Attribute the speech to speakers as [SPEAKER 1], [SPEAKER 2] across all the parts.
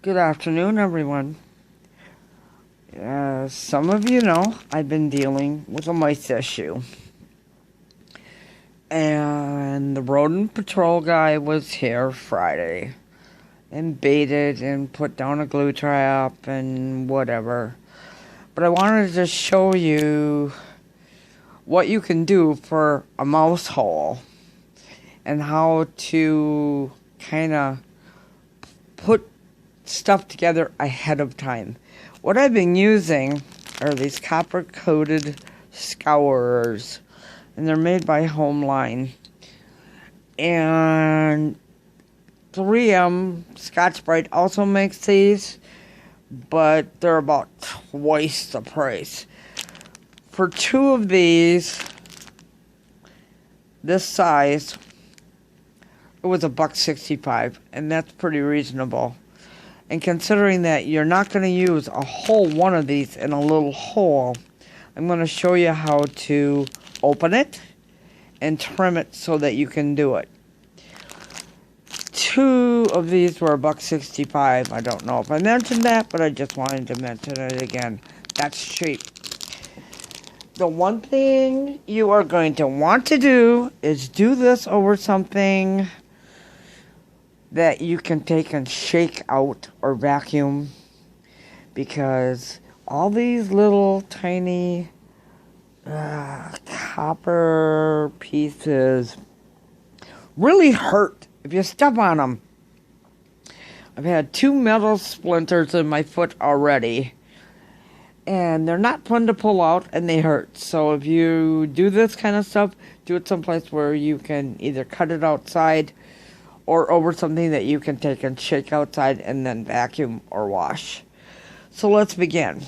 [SPEAKER 1] Good afternoon, everyone. As some of you know, I've been dealing with a mice issue. And the rodent patrol guy was here Friday and baited and put down a glue trap and whatever. But I wanted to show you what you can do for a mouse hole and how to kind of put stuff together ahead of time. What I've been using are these copper-coated scourers, and they're made by Homeline. And 3M Scotch-Brite also makes these, but they're about twice the price. For two of these, this size, it was $1.65, and that's pretty reasonable. And considering that you're not going to use a whole one of these in a little hole, I'm going to show you how to open it and trim it so that you can do it. Two of these were $1.65. I don't know if I mentioned that, but I just wanted to mention it again. That's cheap. The one thing you are going to want to do is do this over something that you can take and shake out or vacuum, because all these little tiny copper pieces really hurt if you step on them. I've had 2 metal splinters in my foot already, and they're not fun to pull out, and they hurt. So if you do this kind of stuff, do it someplace where you can either cut it outside or over something that you can take and shake outside and then vacuum or wash. So let's begin.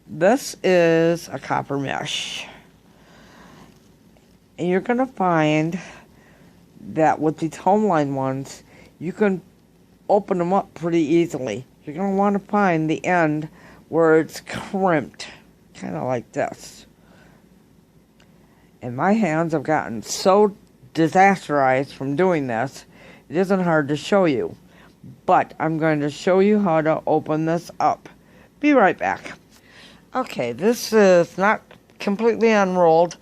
[SPEAKER 1] This is a copper mesh. And you're going to find that with these Homeline ones, you can open them up pretty easily. You're going to want to find the end where it's crimped, kind of like this. And my hands have gotten so disasterized from doing this, it isn't hard to show you. But I'm going to show you how to open this up. Be right back. Okay, this is not completely unrolled,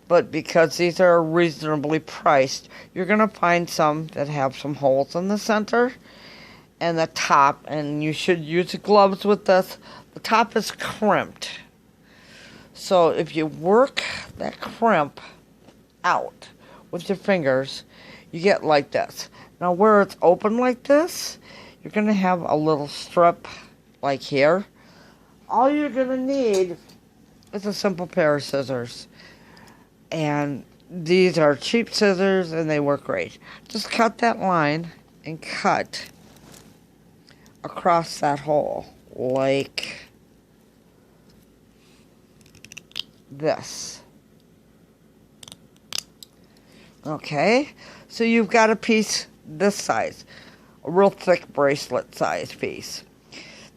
[SPEAKER 1] but because these are reasonably priced, you're going to find some that have some holes in the center and the top, and you should use gloves with this. The top is crimped. So if you work that crimp out with your fingers, you get like this. Now where it's open like this, you're going to have a little strip like here. All you're going to need is a simple pair of scissors. And these are cheap scissors and they work great. Just cut that line and cut across that hole like this. Okay, so you've got a piece this size, a real thick bracelet size piece.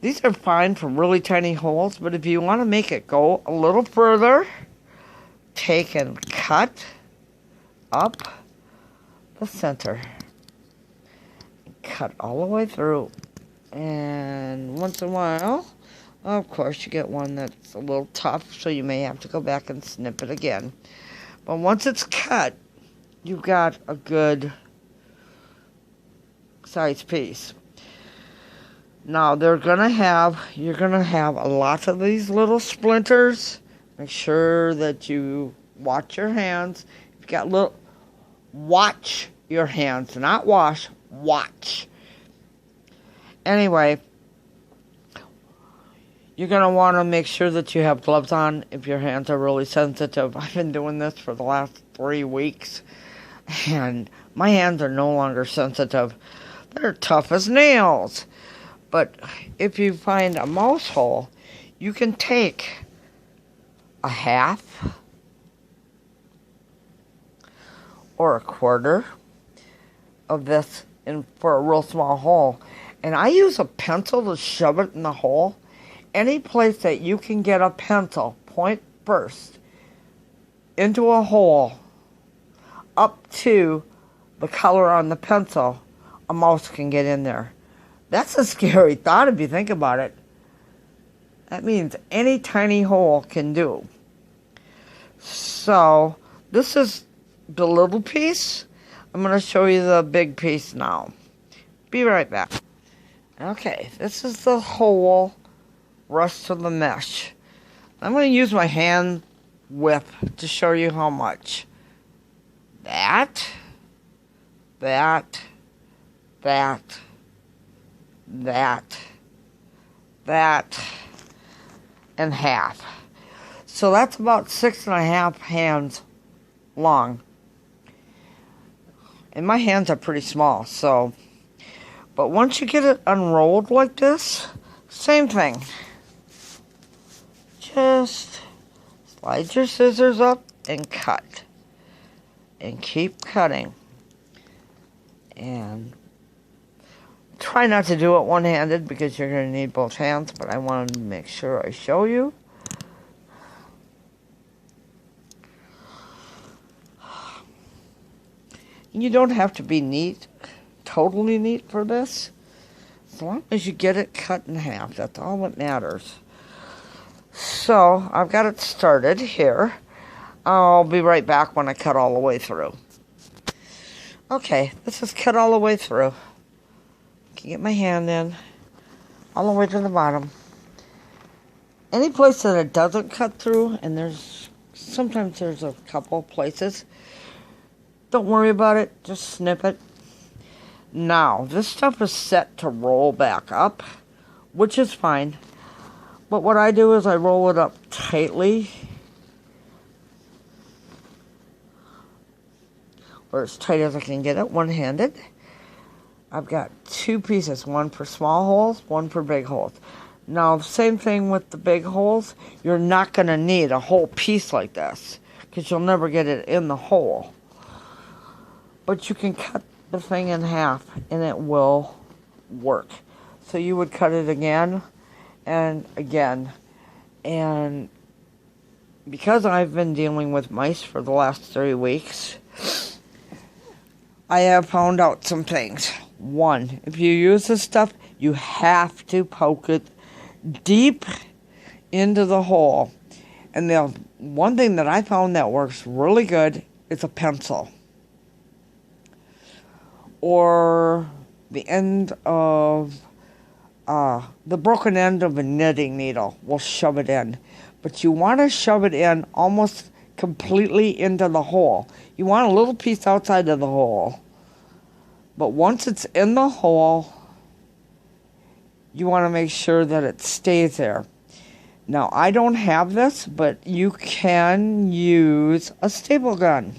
[SPEAKER 1] These are fine for really tiny holes, but if you want to make it go a little further, take and cut up the center. Cut all the way through. And once in a while, of course, you get one that's a little tough, so you may have to go back and snip it again. But once it's cut, you've got a good size piece. Now you're gonna have a lot of these little splinters. Make sure that you watch your hands. If you got watch your hands, not wash, watch. Anyway, you're gonna want to make sure that you have gloves on if your hands are really sensitive. I've been doing this for the last 3 weeks, and my hands are no longer sensitive. They're tough as nails. But if you find a mouse hole, you can take a half or a quarter of this for a real small hole. And I use a pencil to shove it in the hole. Any place that you can get a pencil, point first, into a hole up to the color on the pencil, a mouse can get in there. That's a scary thought if you think about it. That means any tiny hole can do. So, this is the little piece. I'm going to show you the big piece now. Be right back. Okay, this is the whole rest of the mesh. I'm going to use my hand whip to show you how much. That, and half. So that's about 6.5 hands long. And my hands are pretty small, so. But once you get it unrolled like this, same thing. Just slide your scissors up and cut. And keep cutting. And try not to do it one-handed because you're going to need both hands, but I wanted to make sure I show you. You don't have to be neat, totally neat for this. As long as you get it cut in half, that's all that matters. So, I've got it started here. I'll be right back when I cut all the way through. Okay, this is cut all the way through. I can get my hand in, all the way to the bottom. Any place that it doesn't cut through, and sometimes there's a couple places, don't worry about it, just snip it. Now, this stuff is set to roll back up, which is fine. But what I do is I roll it up tightly, or as tight as I can get it, one-handed. I've got 2 pieces, one for small holes, one for big holes. Now, the same thing with the big holes. You're not going to need a whole piece like this, because you'll never get it in the hole. But you can cut the thing in half, and it will work. So you would cut it again and again. And because I've been dealing with mice for the last 3 weeks, I have found out some things. One, if you use this stuff, you have to poke it deep into the hole. And the one thing that I found that works really good is a pencil. Or the end of, the broken end of a knitting needle will shove it in. But you want to shove it in almost completely into the hole. You want a little piece outside of the hole. But once it's in the hole, you want to make sure that it stays there. Now, I don't have this, but you can use a staple gun.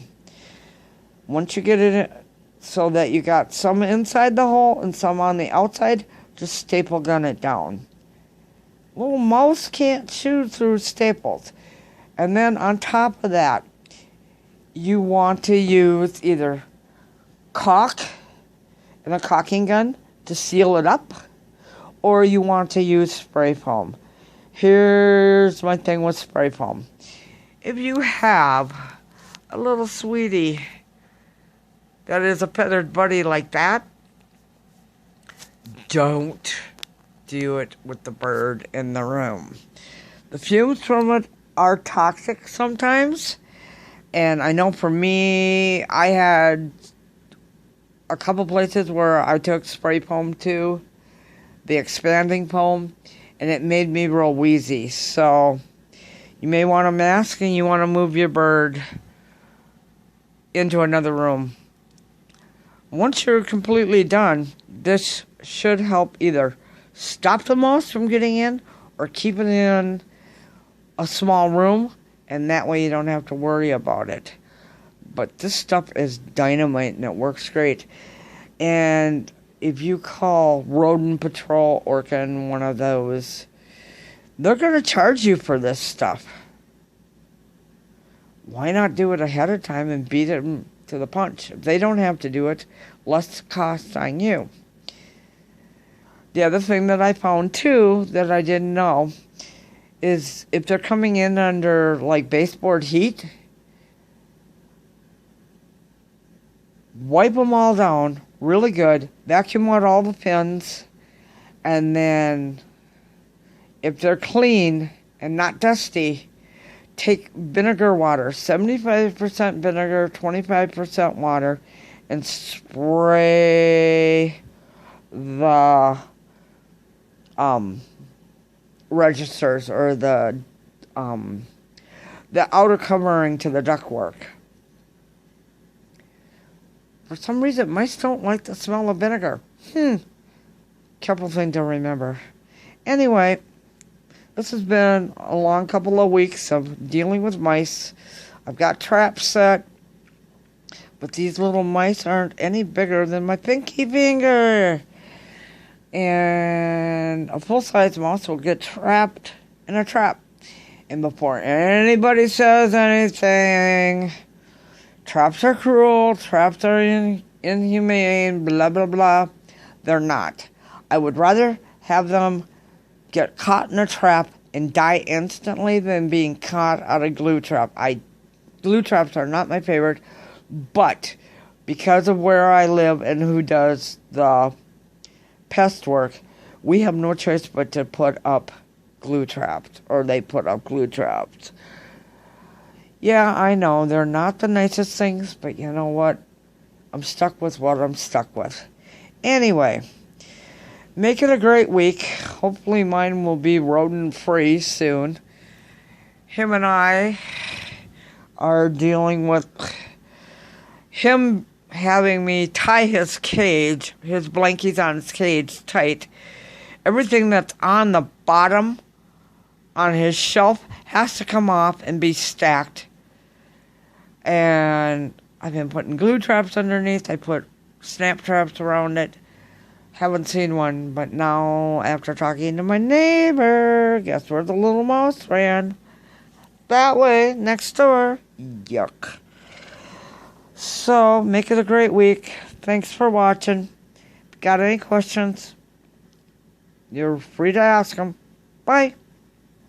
[SPEAKER 1] Once you get it so that you got some inside the hole and some on the outside, just staple gun it down. Little mouse can't chew through staples. And then on top of that, you want to use either caulk and a caulking gun to seal it up, or you want to use spray foam. Here's my thing with spray foam. If you have a little sweetie that is a feathered buddy like that, don't do it with the bird in the room. The fumes from it are toxic sometimes, and I know for me, I had a couple places where I took spray foam to, the expanding foam, and it made me real wheezy. So you may want a mask and you want to move your bird into another room. Once you're completely done, this should help either stop the mouse from getting in or keep it in a small room, and that way you don't have to worry about it. But this stuff is dynamite and it works great. And if you call Rodent Patrol or one of those, they're going to charge you for this stuff. Why not do it ahead of time and beat it to the punch? If they don't have to do it, less cost on you. The other thing that I found too that I didn't know is if they're coming in under like baseboard heat, wipe them all down really good, vacuum out all the pins, And then if they're clean and not dusty, take vinegar water, 75% vinegar, 25% water, and spray the registers, or the outer covering to the ductwork. For some reason, mice don't like the smell of vinegar. Couple things to remember. Anyway, this has been a long couple of weeks of dealing with mice. I've got traps set, but these little mice aren't any bigger than my pinky finger. And a full-size mouse will get trapped in a trap. And before anybody says anything, traps are cruel, traps are inhumane, blah, blah, blah. They're not. I would rather have them get caught in a trap and die instantly than being caught out of glue trap. Glue traps are not my favorite, but because of where I live and who does the pest work, we have no choice but to put up glue traps, or they put up glue traps. Yeah, I know, they're not the nicest things, but you know what? I'm stuck with what I'm stuck with. Anyway, make it a great week. Hopefully mine will be rodent-free soon. Him and I are dealing with him having me tie his cage, his blankies on his cage tight. Everything that's on the bottom on his shelf has to come off and be stacked. And I've been putting glue traps underneath. I put snap traps around it. Haven't seen one, but now after talking to my neighbor, guess where the little mouse ran? That way, next door. Yuck. So, make it a great week. Thanks for watching. If you got any questions, you're free to ask them. Bye.